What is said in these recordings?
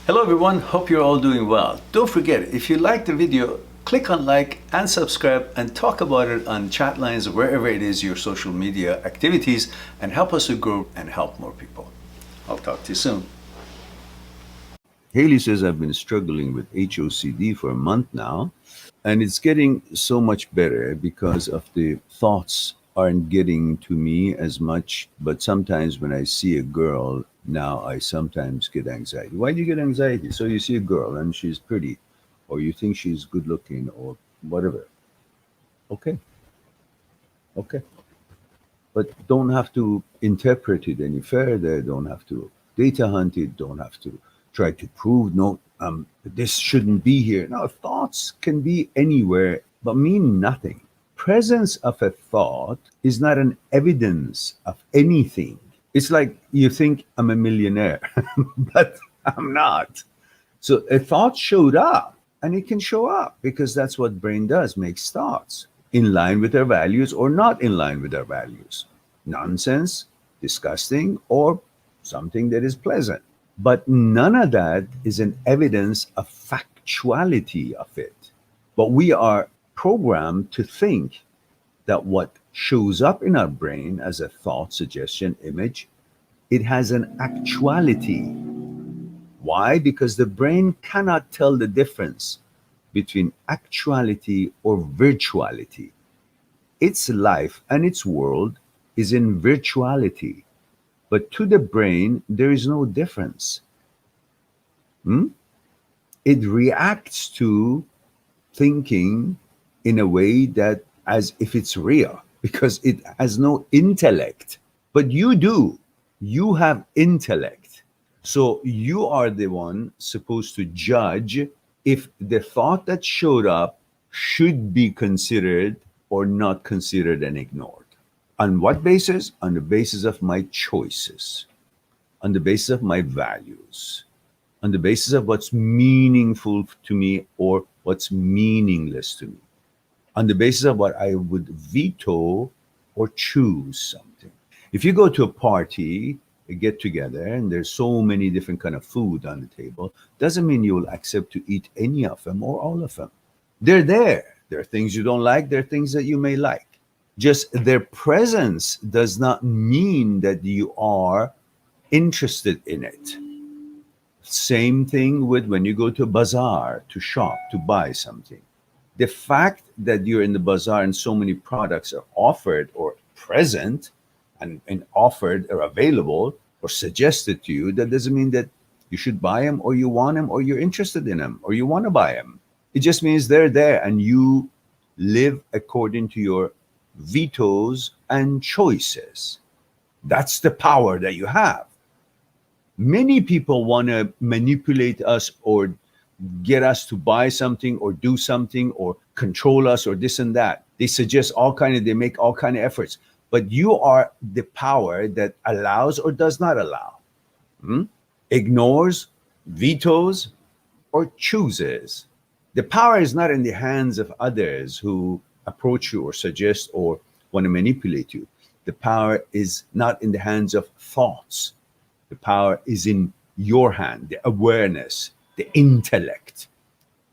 Hello everyone, hope you're all doing well. Don't forget, if you like the video, click on like and subscribe and talk about it on chat lines or wherever it is your social media activities and help us to grow and help more people. I'll talk to you soon. Haley says, I've been struggling with HOCD for a month now, and it's getting so much better because of the thoughts aren't getting to me as much. But sometimes when I see a girl now, I sometimes get anxiety. Why do you get anxiety? So you see a girl and she's pretty, or you think she's good looking, or whatever. Okay, okay. But don't have to interpret it any further. Don't have to data hunt it. Don't have to try to prove no, this shouldn't be here. No, thoughts can be anywhere but mean nothing. Presence of a thought is not an evidence of anything. It's like you think I'm a millionaire, but I'm not. So a thought showed up, and it can show up because that's what brain does, makes thoughts in line with our values or not in line with our values. Nonsense, disgusting, or something that is pleasant. But none of that is an evidence of factuality of it. But we are programmed to think that what shows up in our brain as a thought, suggestion, image, it has an actuality. Why? Because the brain cannot tell the difference between actuality or virtuality. Its life and its world is in virtuality. But to the brain, there is no difference. Hmm? It reacts to thinking in a way that as if it's real because it has no intellect. But you do. You have intellect. So you are the one supposed to judge if the thought that showed up should be considered or not considered and ignored. On what basis? On the basis of my choices, on the basis of my values, on the basis of what's meaningful to me or what's meaningless to me, on the basis of what I would veto or choose something. If you go to a party, a get together, and there's so many different kind of food on the table, doesn't mean you will accept to eat any of them or all of them. They're there. There are things you don't like, there are things that you may like. Just their presence does not mean that you are interested in it. Same thing with when you go to a bazaar to shop, to buy something. The fact that you're in the bazaar and so many products are offered or present and offered or available or suggested to you, that doesn't mean that you should buy them or you want them or you're interested in them or you want to buy them. It just means they're there and you live according to your vetoes and choices. That's the power that you have. Many people want to manipulate us or get us to buy something or do something or control us or this and that. They suggest they make all kind of efforts. But you are the power that allows or does not allow, ignores, vetoes, or chooses. The power is not in the hands of others who approach you or suggest or want to manipulate you. The power is not in the hands of thoughts. The power is in your hand, the awareness, the intellect.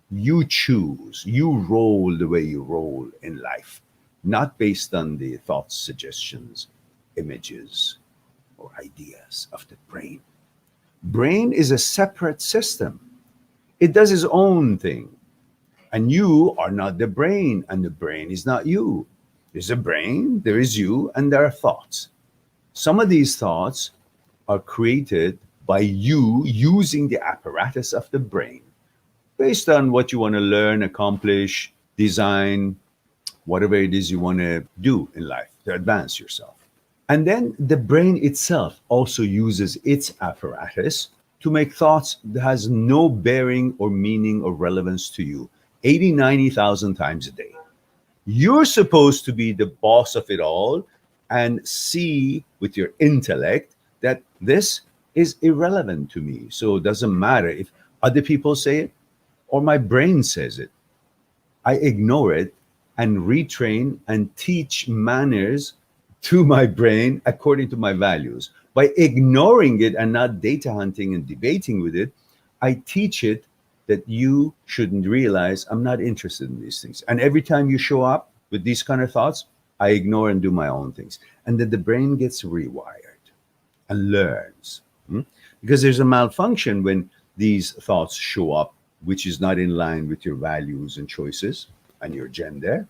You choose, you roll the way you roll in life, not based on the thoughts, suggestions, images, or ideas of the brain. Brain is a separate system. It does its own thing. And you are not the brain, and the brain is not you. There's a brain, there is you, and there are thoughts. Some of these thoughts are created by you using the apparatus of the brain based on what you want to learn, accomplish, design, whatever it is you want to do in life to advance yourself. And then the brain itself also uses its apparatus to make thoughts that has no bearing or meaning or relevance to you 80, 90,000 times a day. You're supposed to be the boss of it all and see with your intellect that this is irrelevant to me. So it doesn't matter if other people say it or my brain says it. I ignore it and retrain and teach manners to my brain according to my values. By ignoring it and not data hunting and debating with it, I teach it that you shouldn't realize I'm not interested in these things. And every time you show up with these kind of thoughts, I ignore and do my own things. And then the brain gets rewired and learns. Because there's a malfunction when these thoughts show up, which is not in line with your values and choices and your gender.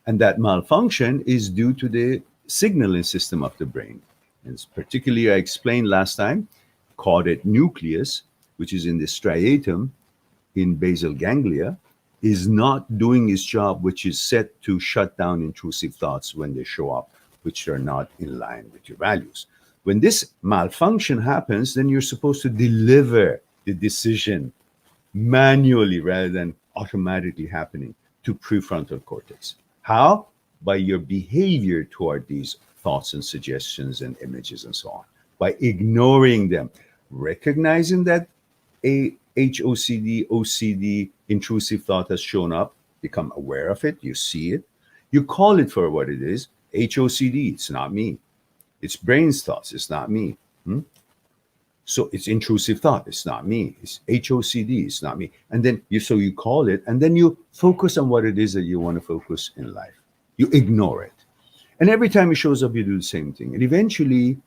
And that malfunction is due to the signaling system of the brain. And particularly, I explained last time, caudate nucleus, which is in the striatum in basal ganglia, is not doing its job, which is set to shut down intrusive thoughts when they show up, which are not in line with your values. When this malfunction happens, then you're supposed to deliver the decision manually rather than automatically happening to prefrontal cortex. How? By your behavior toward these thoughts and suggestions and images and so on. By ignoring them, recognizing that a HOCD, OCD, intrusive thought has shown up, become aware of it, you see it, you call it for what it is. HOCD, it's not me. It's brain's thoughts, it's not me. So it's intrusive thought, it's not me. It's HOCD, it's not me. And then you call it, and then you focus on what it is that you want to focus in life. You ignore it. And every time it shows up, you do the same thing. And eventually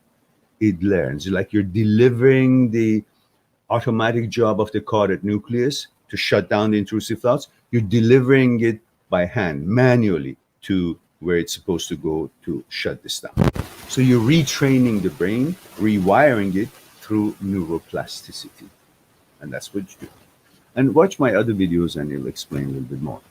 it learns, like you're delivering the automatic job of the caudate nucleus to shut down the intrusive thoughts. You're delivering it by hand, manually, to where it's supposed to go to shut this down. So you're retraining the brain, rewiring it through neuroplasticity. And that's what you do. And watch my other videos and it'll explain a little bit more.